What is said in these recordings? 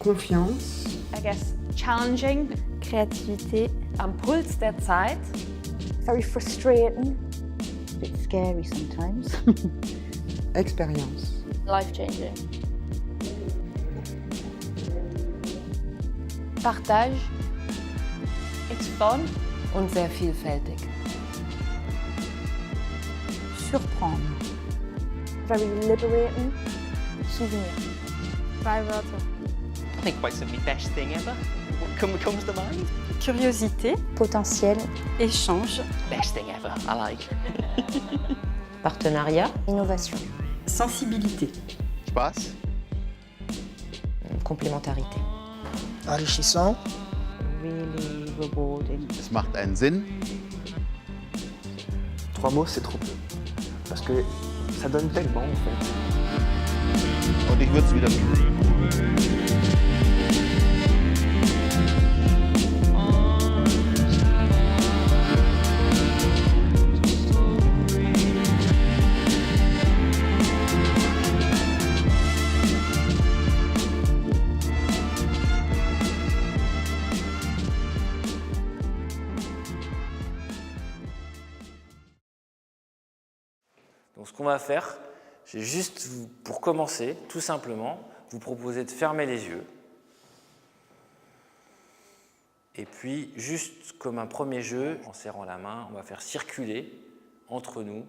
Confiance. I guess challenging. Créativité. Am Puls der Zeit. Very frustrating. A bit scary sometimes. Expérience. Life-changing. Partage. It's fun. Und sehr vielfältig. Surprendre. Very liberating. Souvenir. 5 Wörter. I think quite simply best thing ever. What comes to mind? Curiosité, Potentiel. échange, Best thing ever. I like. Partenariat. Innovation. Sensibilité. Spaß. Complémentarité. Enrichissant. Really rewarding. Es macht einen Sinn. 3 mots, c'est trop peu. Parce que ça donne tellement, en fait. Und ich würde es wieder tun. Donc ce qu'on va faire, j'ai juste, pour commencer, tout simplement, vous proposer de fermer les yeux. Et puis, juste comme un premier jeu, en serrant la main, on va faire circuler entre nous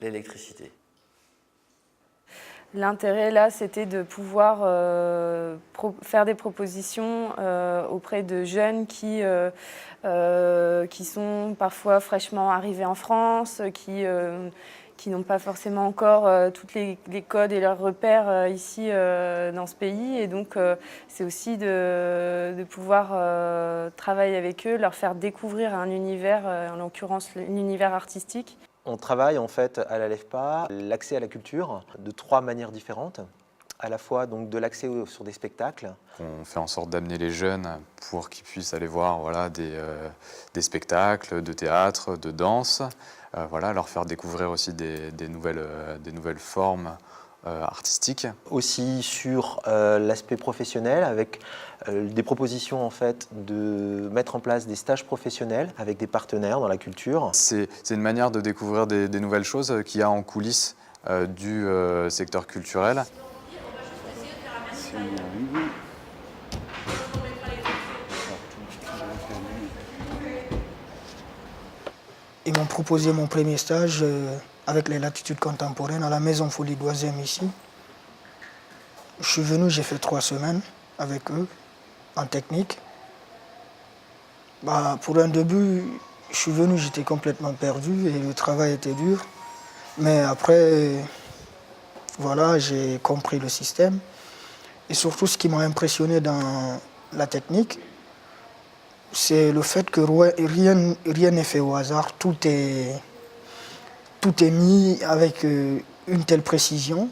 l'électricité. L'intérêt là, c'était de pouvoir faire des propositions auprès de jeunes qui sont parfois fraîchement arrivés en France, qui n'ont pas forcément encore tous les codes et leurs repères ici dans ce pays. Et donc, c'est aussi de pouvoir travailler avec eux, leur faire découvrir un univers, en l'occurrence l'univers artistique. On travaille en fait à la LEFPA l'accès à la culture de 3 manières différentes. À la fois donc de l'accès sur des spectacles. On fait en sorte d'amener les jeunes pour qu'ils puissent aller voir voilà, des spectacles de théâtre, de danse, voilà, leur faire découvrir aussi des nouvelles formes artistiques. Aussi sur l'aspect professionnel avec des propositions en fait de mettre en place des stages professionnels avec des partenaires dans la culture. C'est une manière de découvrir des nouvelles choses qu'il y a en coulisses du secteur culturel. Ils m'ont proposé mon premier stage avec les latitudes contemporaines à la Maison Folie d'Oisem ici. Je suis venu, j'ai fait 3 semaines avec eux en technique. Pour un début, je suis venu, j'étais complètement perdu et le travail était dur. Mais après, voilà, j'ai compris le système. Et surtout, ce qui m'a impressionné dans la technique, c'est le fait que rien n'est fait au hasard. Tout est mis avec une telle précision.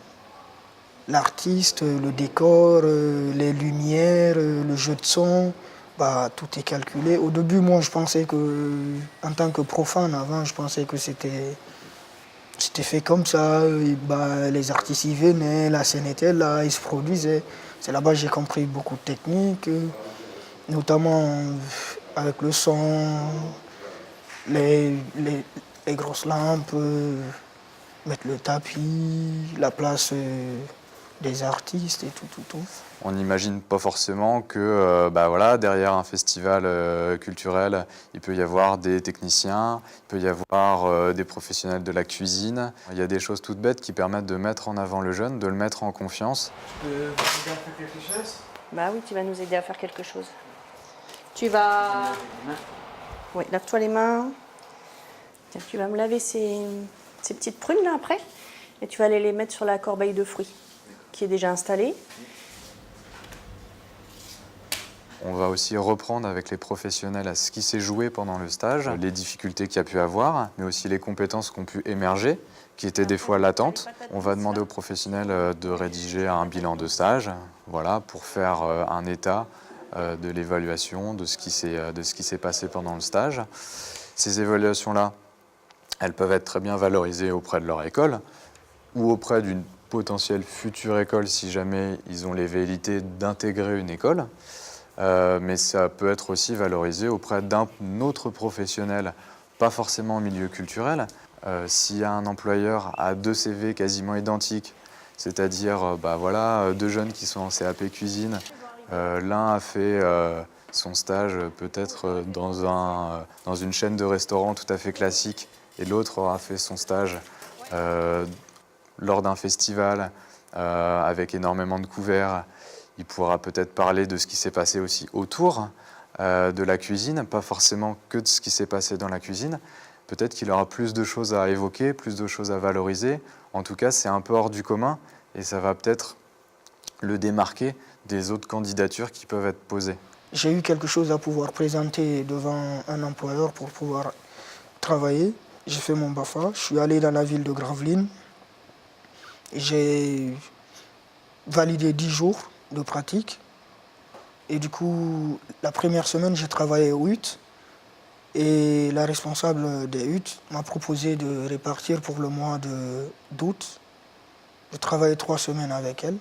L'artiste, le décor, les lumières, le jeu de son, tout est calculé. Au début, moi, je pensais que, en tant que profane, avant, je pensais que c'était fait comme ça. Et les artistes y venaient, la scène était là, ils se produisaient. C'est là-bas que j'ai compris beaucoup de techniques, notamment avec le son, les grosses lampes, mettre le tapis, la place des artistes et tout. On n'imagine pas forcément que voilà, derrière un festival culturel, il peut y avoir des techniciens, il peut y avoir des professionnels de la cuisine. Il y a des choses toutes bêtes qui permettent de mettre en avant le jeune, de le mettre en confiance. Tu peux nous aider à faire quelque chose ? Oui, tu vas nous aider à faire quelque chose. Tu vas... Oui, lave-toi les mains. Tiens, tu vas me laver ces petites prunes là après. Et tu vas aller les mettre sur la corbeille de fruits qui est déjà installée. On va aussi reprendre avec les professionnels à ce qui s'est joué pendant le stage, les difficultés qu'il y a pu avoir, mais aussi les compétences qui ont pu émerger, qui étaient des fois latentes. On va demander aux professionnels de rédiger un bilan de stage, voilà, pour faire un état de l'évaluation de ce qui s'est passé pendant le stage. Ces évaluations-là, elles peuvent être très bien valorisées auprès de leur école ou auprès d'une potentielle future école si jamais ils ont les velléités d'intégrer une école. Mais ça peut être aussi valorisé auprès d'un autre professionnel, pas forcément en milieu culturel. S'il y a un employeur à 2 CV quasiment identiques, c'est-à-dire voilà, 2 jeunes qui sont en CAP cuisine, l'un a fait son stage peut-être dans une chaîne de restaurants tout à fait classique et l'autre aura fait son stage lors d'un festival avec énormément de couverts. Il pourra peut-être parler de ce qui s'est passé aussi autour de la cuisine, pas forcément que de ce qui s'est passé dans la cuisine. Peut-être qu'il aura plus de choses à évoquer, plus de choses à valoriser. En tout cas, c'est un peu hors du commun et ça va peut-être le démarquer des autres candidatures qui peuvent être posées. J'ai eu quelque chose à pouvoir présenter devant un employeur pour pouvoir travailler. J'ai fait mon BAFA, je suis allé dans la ville de Gravelines. J'ai validé 10 jours de pratique. Et du coup, la première semaine, j'ai travaillé aux huttes. Et la responsable des huttes m'a proposé de répartir pour le mois d'août. J'ai travaillé 3 semaines avec elle.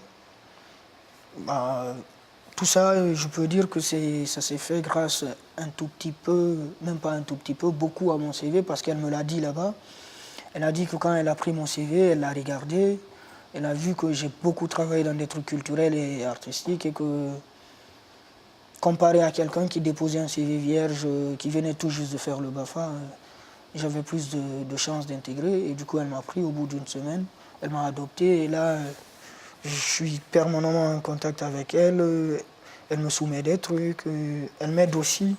Tout ça, je peux dire que ça s'est fait grâce un tout petit peu, même pas un tout petit peu, beaucoup à mon CV, parce qu'elle me l'a dit là-bas. Elle a dit que quand elle a pris mon CV, elle l'a regardé, elle a vu que j'ai beaucoup travaillé dans des trucs culturels et artistiques et que, comparé à quelqu'un qui déposait un CV vierge, qui venait tout juste de faire le BAFA, j'avais plus de chances d'intégrer. Et du coup, elle m'a pris au bout d'une semaine, elle m'a adopté et là, je suis permanemment en contact avec elle. Elle me soumet des trucs. Elle m'aide aussi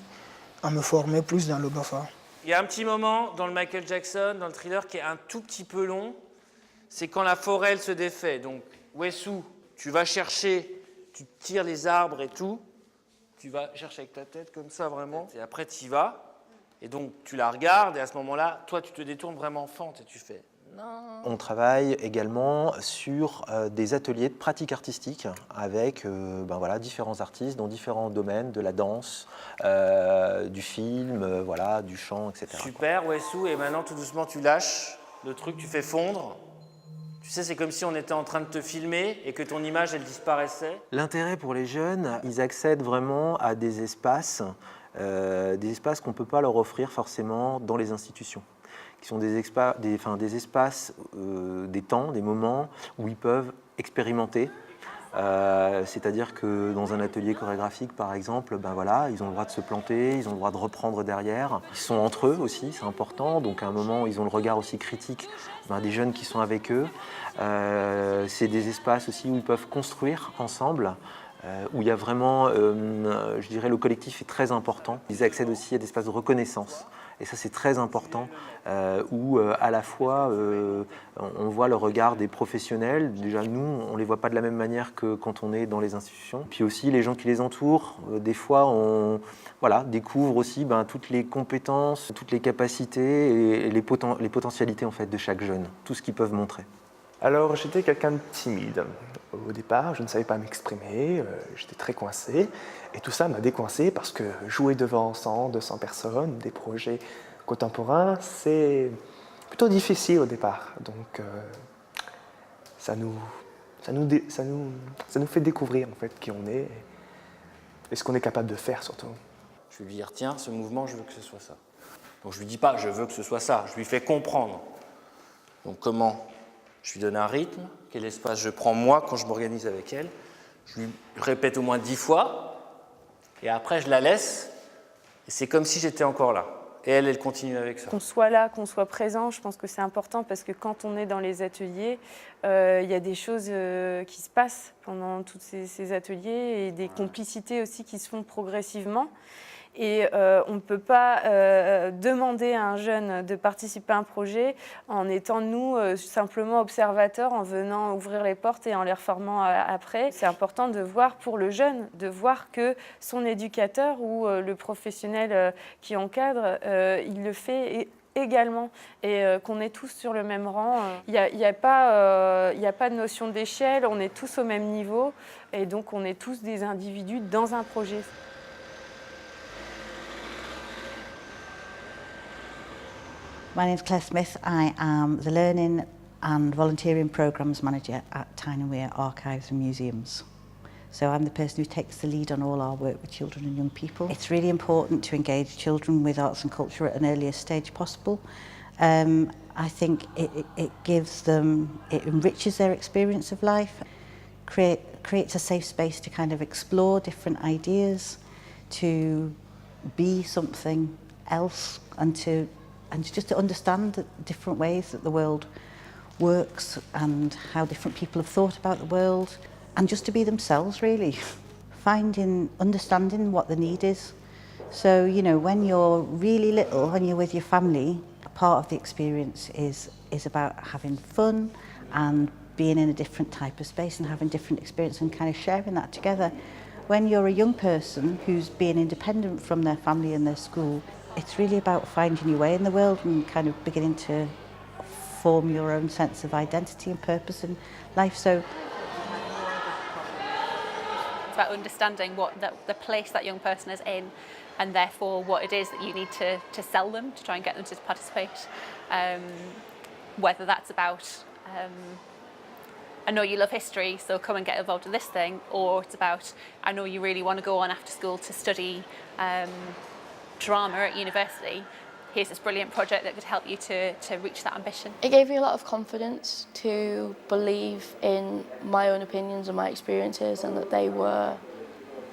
à me former plus dans le BAFA. Il y a un petit moment dans le Michael Jackson, dans le Thriller, qui est un tout petit peu long. C'est quand la forêt elle se défait. Donc, Wessou, tu vas chercher, tu tires les arbres et tout. Tu vas chercher avec ta tête comme ça vraiment. Et après, tu y vas. Et donc, tu la regardes. Et à ce moment-là, toi, tu te détournes vraiment en fente et tu fais... Non. On travaille également sur des ateliers de pratique artistique avec voilà, différents artistes dans différents domaines, de la danse, du film, voilà, du chant, etc. Super, Wessou, et maintenant tout doucement tu lâches le truc, tu fais fondre. Tu sais, c'est comme si on était en train de te filmer et que ton image, elle disparaissait. L'intérêt pour les jeunes, ils accèdent vraiment à des espaces qu'on ne peut pas leur offrir forcément dans les institutions, qui sont des espaces, des temps, des moments où ils peuvent expérimenter. C'est-à-dire que dans un atelier chorégraphique, par exemple, voilà, ils ont le droit de se planter, ils ont le droit de reprendre derrière. Ils sont entre eux aussi, c'est important. Donc à un moment, ils ont le regard aussi critique des jeunes qui sont avec eux. C'est des espaces aussi où ils peuvent construire ensemble, où il y a vraiment, je dirais, le collectif est très important. Ils accèdent aussi à des espaces de reconnaissance. Et ça, c'est très important, où à la fois, on voit le regard des professionnels. Déjà, nous, on ne les voit pas de la même manière que quand on est dans les institutions. Puis aussi, les gens qui les entourent, des fois, on découvre aussi toutes les compétences, toutes les capacités et les potentialités en fait, de chaque jeune, tout ce qu'ils peuvent montrer. Alors, j'étais quelqu'un de timide. Au départ, je ne savais pas m'exprimer, j'étais très coincé. Et tout ça m'a décoincé parce que jouer devant 100, 200 personnes, des projets contemporains, c'est plutôt difficile au départ. Donc, ça nous fait découvrir en fait qui on est et ce qu'on est capable de faire surtout. Je vais lui dire, tiens, ce mouvement, je veux que ce soit ça. Donc je lui dis pas, je veux que ce soit ça, je lui fais comprendre. Donc comment ? Je lui donne un rythme, quel espace je prends moi quand je m'organise avec elle. Je lui répète au moins 10 fois, et après je la laisse, et c'est comme si j'étais encore là. Et elle continue avec ça. Qu'on soit là, qu'on soit présent, je pense que c'est important parce que quand on est dans les ateliers, il y a des choses qui se passent pendant tous ces ateliers et des complicités aussi qui se font progressivement. Et on ne peut pas demander à un jeune de participer à un projet en étant, nous, simplement observateurs, en venant ouvrir les portes et en les reformant après. C'est important de voir pour le jeune, de voir que son éducateur ou le professionnel qui encadre, il le fait également et qu'on est tous sur le même rang. Il n'y a pas de notion d'échelle, on est tous au même niveau et donc on est tous des individus dans un projet. My name is Claire Smith. I am the Learning and volunteering programs manager at Tyne and Wear Archives and Museums. So I'm the person who takes the lead on all our work with children and young people. It's really important to engage children with arts and culture at an earliest stage possible. I think it gives them, it enriches their experience of life, creates a safe space to kind of explore different ideas, to be something else, and just to understand the different ways that the world works and how different people have thought about the world, and just to be themselves really, understanding what the need is. So, you know, when you're really little, when you're with your family, part of the experience is about having fun and being in a different type of space and having different experience and kind of sharing that together. When you're a young person who's being independent from their family and their school, it's really about finding your way in the world and kind of beginning to form your own sense of identity and purpose in life. So it's about understanding what the place that young person is in, and therefore what it is that you need to sell them to try and get them to participate. Whether that's about, I know you love history, so come and get involved in this thing, or it's about, I know you really want to go on after school to study drama at university. Here's this brilliant project that could help you to reach that ambition. It gave me a lot of confidence to believe in my own opinions and my experiences, and that they were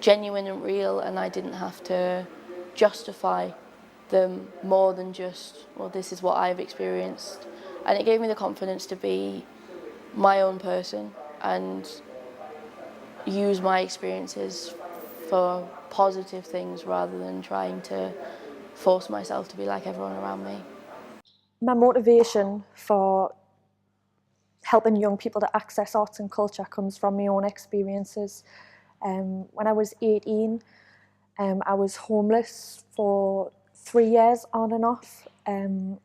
genuine and real, and I didn't have to justify them more than just, well, this is what I've experienced. And it gave me the confidence to be my own person and use my experiences for positive things rather than trying to force myself to be like everyone around me. My motivation for helping young people to access arts and culture comes from my own experiences. When I was 18, I was homeless for 3 years on and off, and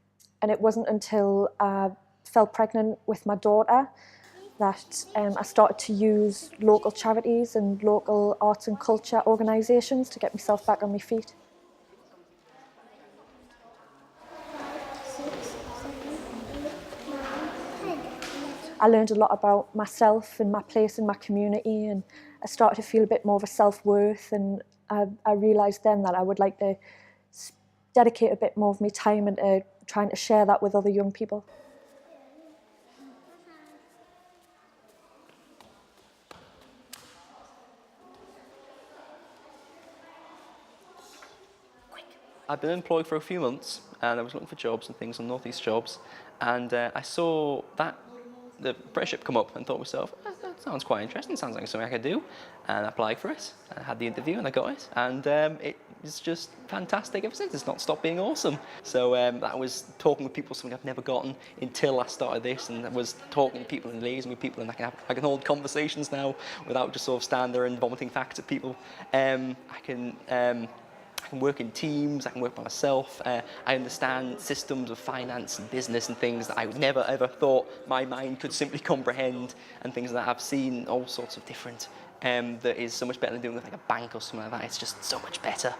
it wasn't until I fell pregnant with my daughter that I started to use local charities and local arts and culture organisations to get myself back on my feet. I learned a lot about myself and my place in my community, and I started to feel a bit more of a self-worth, and I realised then that I would like to dedicate a bit more of my time into trying to share that with other young people. I've been employed for a few months, and I was looking for jobs and things on North East Jobs, and I saw that the apprenticeship come up and thought to myself, oh, that sounds quite interesting, sounds like something I could do, and I applied for it. I had the interview and I got it, and it was just fantastic ever since. It's not stopped being awesome. So that was talking with people, something I've never gotten until I started this, and I was talking to people and liaising with people, and I can hold conversations now without just sort of standing there and vomiting facts at people. I can work in teams, I can work by myself, I understand systems of finance and business and things that I would never ever thought my mind could simply comprehend, and things that I've seen all sorts of different, that is so much better than doing with like a bank or something like that. It's just so much better.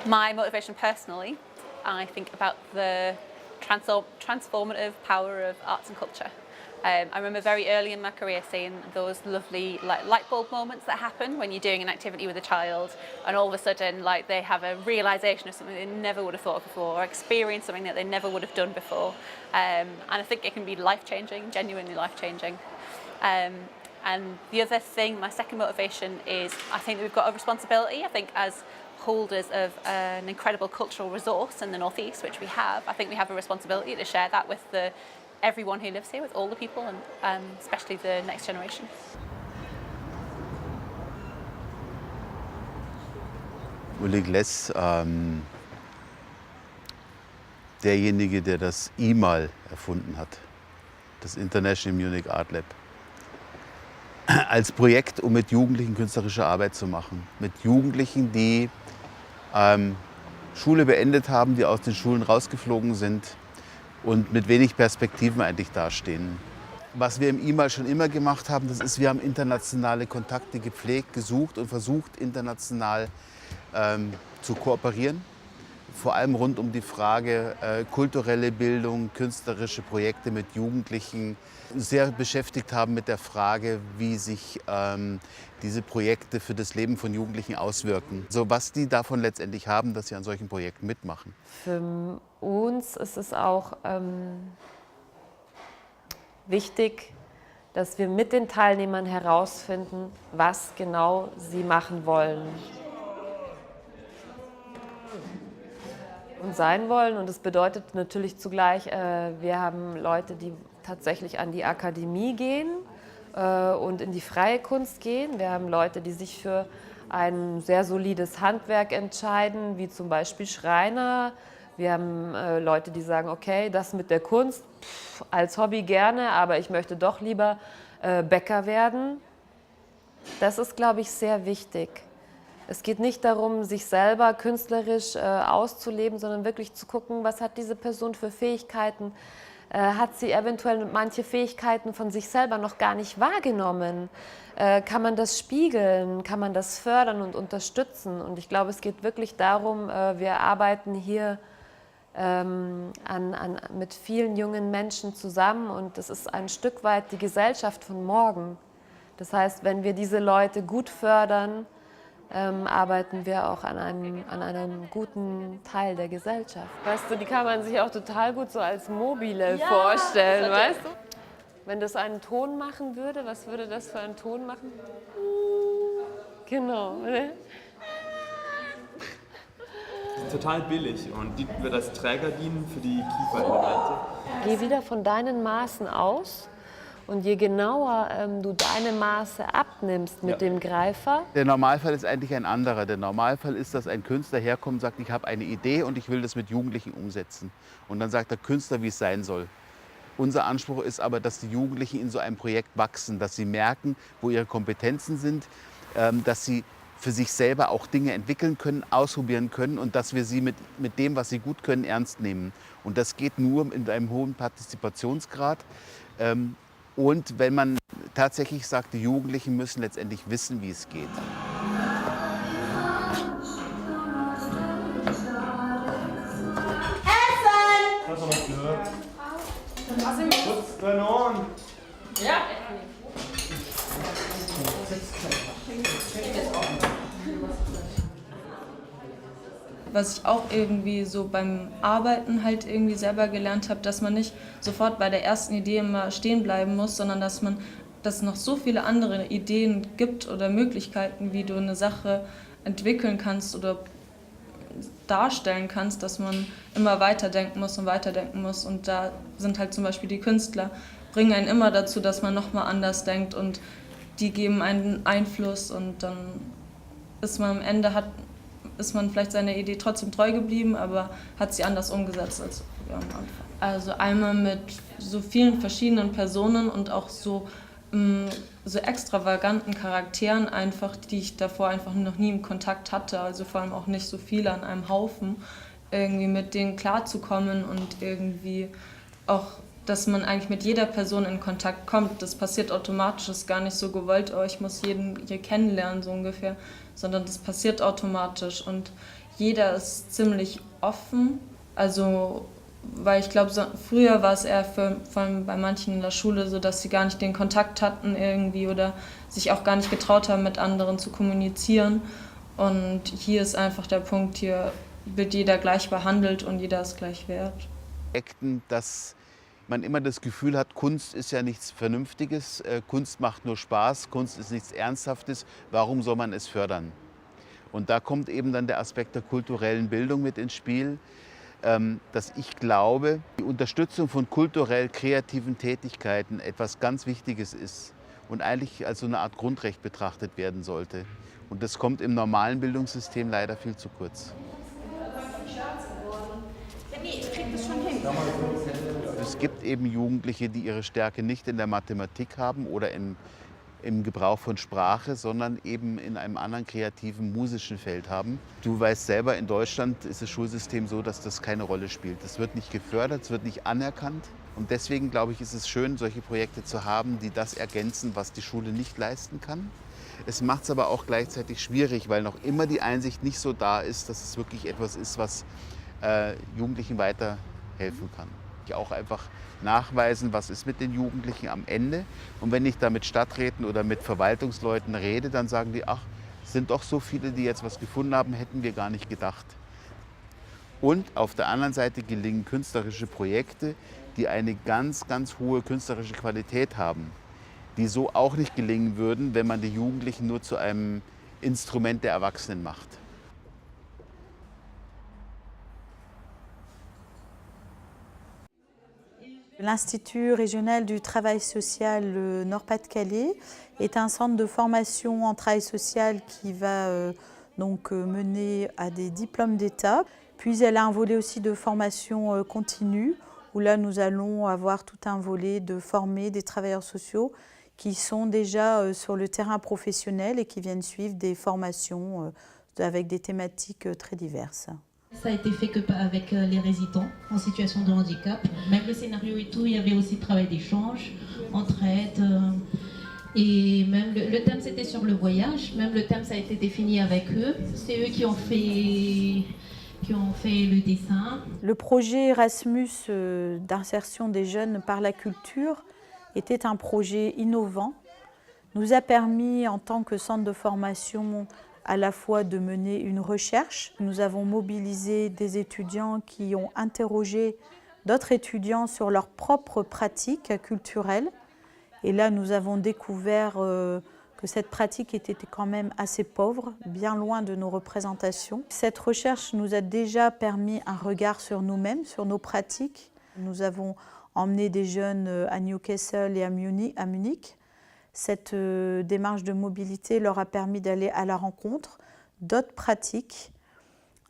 My motivation personally, I think about the transformative power of arts and culture. I remember very early in my career seeing those lovely light bulb moments that happen when you're doing an activity with a child, and all of a sudden they have a realisation of something they never would have thought of before, or experience something that they never would have done before. And I think it can be life-changing, genuinely life-changing. And the other thing, my second motivation, is I think that we've got a responsibility. I think as holders of an incredible cultural resource in the North East, which we have, I think we have a responsibility to share that with everyone who lives here, with all the people, and especially the next generation. Uli Gless, derjenige, der das IMAL erfunden hat, das International Munich Art Lab, als Projekt, um mit Jugendlichen künstlerische Arbeit zu machen. Mit Jugendlichen, die Schule beendet haben, die aus den Schulen rausgeflogen sind und mit wenig Perspektiven eigentlich dastehen. Was wir im IMAL schon immer gemacht haben, das ist, wir haben internationale Kontakte gepflegt, gesucht und versucht, international zu kooperieren. vor allem rund um die Frage kulturelle Bildung, künstlerische Projekte mit Jugendlichen, sehr beschäftigt haben mit der Frage, wie sich diese Projekte für das Leben von Jugendlichen auswirken. So, was die davon letztendlich haben, dass sie an solchen Projekten mitmachen. Für uns ist es auch wichtig, dass wir mit den Teilnehmern herausfinden, was genau sie machen wollen und sein wollen. Und das bedeutet natürlich zugleich, wir haben Leute, die tatsächlich an die Akademie gehen und in die freie Kunst gehen. Wir haben Leute, die sich für ein sehr solides Handwerk entscheiden, wie zum Beispiel Schreiner. Wir haben Leute, die sagen, okay, das mit der Kunst als Hobby gerne, aber ich möchte doch lieber Bäcker werden. Das ist, glaube ich, sehr wichtig. Es geht nicht darum, sich selber künstlerisch auszuleben, sondern wirklich zu gucken, was hat diese Person für Fähigkeiten. Hat sie eventuell manche Fähigkeiten von sich selber noch gar nicht wahrgenommen? Kann man das spiegeln? Kann man das fördern und unterstützen? Und ich glaube, es geht wirklich darum, wir arbeiten hier mit vielen jungen Menschen zusammen und das ist ein Stück weit die Gesellschaft von morgen. Das heißt, wenn wir diese Leute gut fördern, arbeiten wir auch an einem guten Teil der Gesellschaft. Weißt du, die kann man sich auch total gut so als mobile vorstellen, weißt du? Wenn das einen Ton machen würde, was würde das für einen Ton machen? Genau, ne? Total billig und die wird als Träger dienen für die Kieferelemente. Geh wieder von deinen Maßen aus und je genauer du deine Maße abnimmst mit dem Greifer. Der Normalfall ist eigentlich ein anderer. Der Normalfall ist, dass ein Künstler herkommt und sagt, ich habe eine Idee und ich will das mit Jugendlichen umsetzen. Und dann sagt der Künstler, wie es sein soll. Unser Anspruch ist aber, dass die Jugendlichen in so einem Projekt wachsen, dass sie merken, wo ihre Kompetenzen sind, dass sie für sich selber auch Dinge entwickeln können, ausprobieren können und dass wir sie mit dem, was sie gut können, ernst nehmen. Und das geht nur in einem hohen Partizipationsgrad. Und wenn man tatsächlich sagt, die Jugendlichen müssen letztendlich wissen, wie es geht. Ja. Was ich auch irgendwie so beim Arbeiten halt irgendwie selber gelernt habe, dass man nicht sofort bei der ersten Idee immer stehen bleiben muss, sondern dass es noch so viele andere Ideen gibt oder Möglichkeiten, wie du eine Sache entwickeln kannst oder darstellen kannst, dass man immer weiterdenken muss und weiterdenken muss. Und da sind halt zum Beispiel die Künstler, bringen einen immer dazu, dass man nochmal anders denkt und die geben einen Einfluss und dann ist man am Ende, ist man vielleicht seiner Idee trotzdem treu geblieben, aber hat sie anders umgesetzt als am Anfang. Also einmal mit so vielen verschiedenen Personen und auch so extravaganten Charakteren einfach, die ich davor einfach noch nie im Kontakt hatte, also vor allem auch nicht so viele an einem Haufen, irgendwie mit denen klarzukommen und irgendwie auch, dass man eigentlich mit jeder Person in Kontakt kommt. Das passiert automatisch, ist gar nicht so gewollt, oh, ich muss jeden hier kennenlernen, so ungefähr, sondern das passiert automatisch und jeder ist ziemlich offen, also weil ich glaube, früher war es eher vor allem bei manchen in der Schule so, dass sie gar nicht den Kontakt hatten irgendwie oder sich auch gar nicht getraut haben, mit anderen zu kommunizieren. Und hier ist einfach der Punkt, hier wird jeder gleich behandelt und jeder ist gleich wert. Dass man immer das Gefühl hat, Kunst ist ja nichts Vernünftiges, Kunst macht nur Spaß, Kunst ist nichts Ernsthaftes, warum soll man es fördern? Und da kommt eben dann der Aspekt der kulturellen Bildung mit ins Spiel, dass ich glaube, die Unterstützung von kulturell kreativen Tätigkeiten etwas ganz Wichtiges ist und eigentlich als so eine Art Grundrecht betrachtet werden sollte. Und das kommt im normalen Bildungssystem leider viel zu kurz. Es gibt eben Jugendliche, die ihre Stärke nicht in der Mathematik haben oder im Gebrauch von Sprache, sondern eben in einem anderen kreativen, musischen Feld haben. Du weißt selber, in Deutschland ist das Schulsystem so, dass das keine Rolle spielt. Es wird nicht gefördert, es wird nicht anerkannt. Und deswegen, glaube ich, ist es schön, solche Projekte zu haben, die das ergänzen, was die Schule nicht leisten kann. Es macht es aber auch gleichzeitig schwierig, weil noch immer die Einsicht nicht so da ist, dass es wirklich etwas ist, was Jugendlichen weiterhelfen kann. Auch einfach nachweisen, was ist mit den Jugendlichen am Ende. Und wenn ich da mit Stadträten oder mit Verwaltungsleuten rede, dann sagen die, ach, es sind doch so viele, die jetzt was gefunden haben, hätten wir gar nicht gedacht. Und auf der anderen Seite gelingen künstlerische Projekte, die eine ganz, ganz hohe künstlerische Qualität haben, die so auch nicht gelingen würden, wenn man die Jugendlichen nur zu einem Instrument der Erwachsenen macht. L'Institut régional du travail social Nord-Pas-de-Calais est un centre de formation en travail social qui va donc mener à des diplômes d'État. Puis elle a un volet aussi de formation continue, où là nous allons avoir tout un volet de former des travailleurs sociaux qui sont déjà sur le terrain professionnel et qui viennent suivre des formations avec des thématiques très diverses. Ça a été fait que avec les résidents en situation de handicap. Même le scénario et tout, il y avait aussi le travail d'échange, entraide. Et même le thème c'était sur le voyage. Même le thème ça a été défini avec eux. C'est eux qui ont fait le dessin. Le projet Erasmus d'insertion des jeunes par la culture était un projet innovant. Nous a permis en tant que centre de formation à la fois de mener une recherche. Nous avons mobilisé des étudiants qui ont interrogé d'autres étudiants sur leurs propres pratiques culturelles. Et là, nous avons découvert que cette pratique était quand même assez pauvre, bien loin de nos représentations. Cette recherche nous a déjà permis un regard sur nous-mêmes, sur nos pratiques. Nous avons emmené des jeunes à Newcastle et à Munich. Cette démarche de mobilité leur a permis d'aller à la rencontre d'autres pratiques,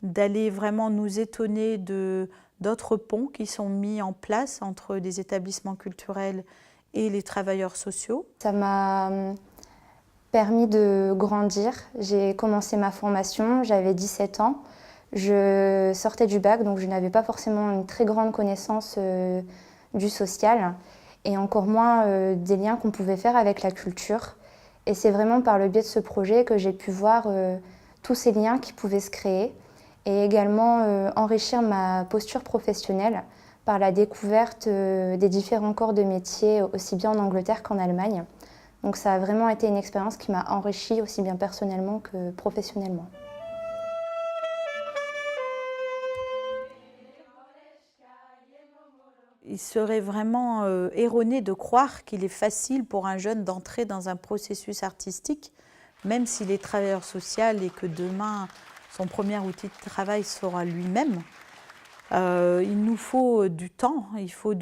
d'aller vraiment nous étonner d'autres ponts qui sont mis en place entre des établissements culturels et les travailleurs sociaux. Ça m'a permis de grandir. J'ai commencé ma formation, j'avais 17 ans. Je sortais du bac, donc je n'avais pas forcément une très grande connaissance du social. Et encore moins des liens qu'on pouvait faire avec la culture. Et c'est vraiment par le biais de ce projet que j'ai pu voir tous ces liens qui pouvaient se créer et également enrichir ma posture professionnelle par la découverte des différents corps de métier aussi bien en Angleterre qu'en Allemagne. Donc ça a vraiment été une expérience qui m'a enrichie aussi bien personnellement que professionnellement. Il serait vraiment erroné de croire qu'il est facile pour un jeune d'entrer dans un processus artistique, même s'il est travailleur social et que demain, son premier outil de travail sera lui-même. Il nous faut du temps, il faut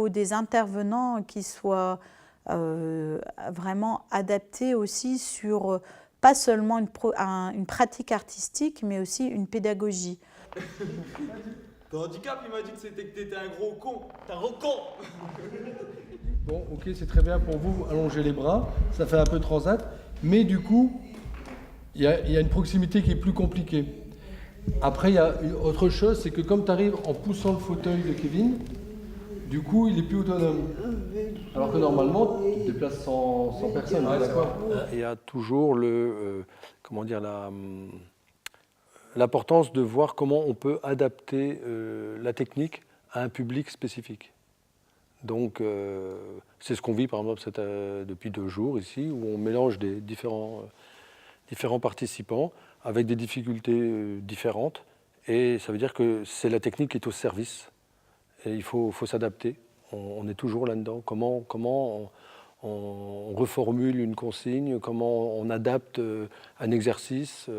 des intervenants qui soient vraiment adaptés aussi sur pas seulement une pratique artistique, mais aussi une pédagogie. Ton handicap, il m'a dit que t'étais un gros con. T'es un gros con. Bon, ok, c'est très bien pour vous, allonger les bras, ça fait un peu transat, mais du coup, il y a une proximité qui est plus compliquée. Après, il y a autre chose, c'est que comme tu arrives en poussant le fauteuil de Kevin, du coup, il est plus autonome. Alors que normalement, tu te déplaces sans personne, d'accord ? Il y a toujours l'importance de voir comment on peut adapter la technique à un public spécifique. Donc, c'est ce qu'on vit par exemple depuis 2 jours ici, où on mélange des différents participants avec des difficultés différentes. Et ça veut dire que c'est la technique qui est au service. Et il faut s'adapter. On est toujours là-dedans. Comment on reformule une consigne, comment on adapte un exercice.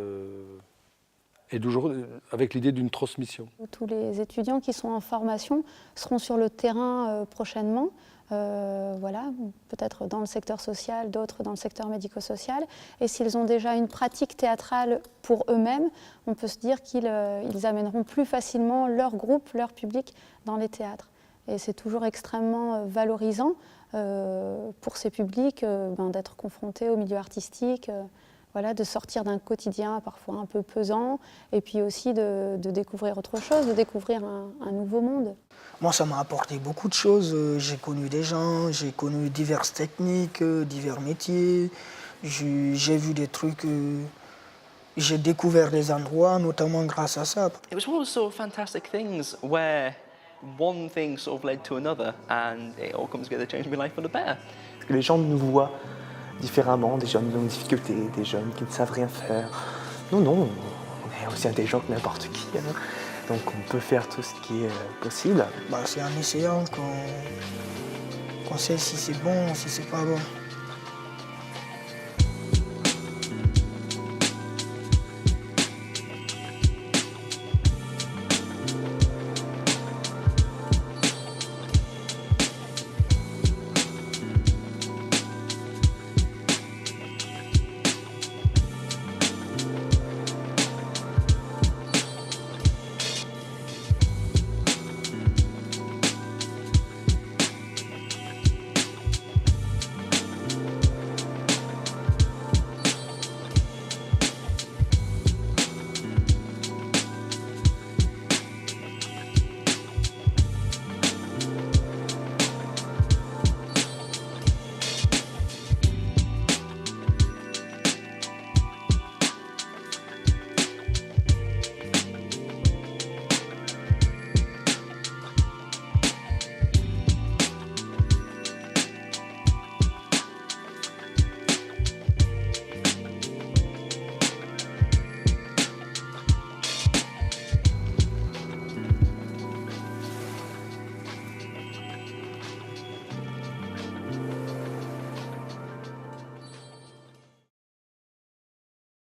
Et toujours avec l'idée d'une transmission. Tous les étudiants qui sont en formation seront sur le terrain prochainement, voilà, peut-être dans le secteur social, d'autres dans le secteur médico-social. Et s'ils ont déjà une pratique théâtrale pour eux-mêmes, on peut se dire qu'ils amèneront plus facilement leur groupe, leur public dans les théâtres. Et c'est toujours extrêmement valorisant pour ces publics d'être confrontés au milieu artistique. Voilà, de sortir d'un quotidien parfois un peu pesant et puis aussi de découvrir autre chose, de découvrir un nouveau monde. Moi, ça m'a apporté beaucoup de choses. J'ai connu des gens, j'ai connu diverses techniques, divers métiers. J'ai vu des trucs J'ai découvert des endroits, notamment grâce à ça. It was one of those sort of fantastic things where one thing sort of led to another and it all comes together, changed my life for the better. Parce que les gens nous voient différemment, des jeunes en difficulté, des jeunes qui ne savent rien faire. Non, on est aussi intelligent que n'importe qui. Hein. Donc on peut faire tout ce qui est possible. C'est en essayant qu'on sait si c'est bon ou si c'est pas bon.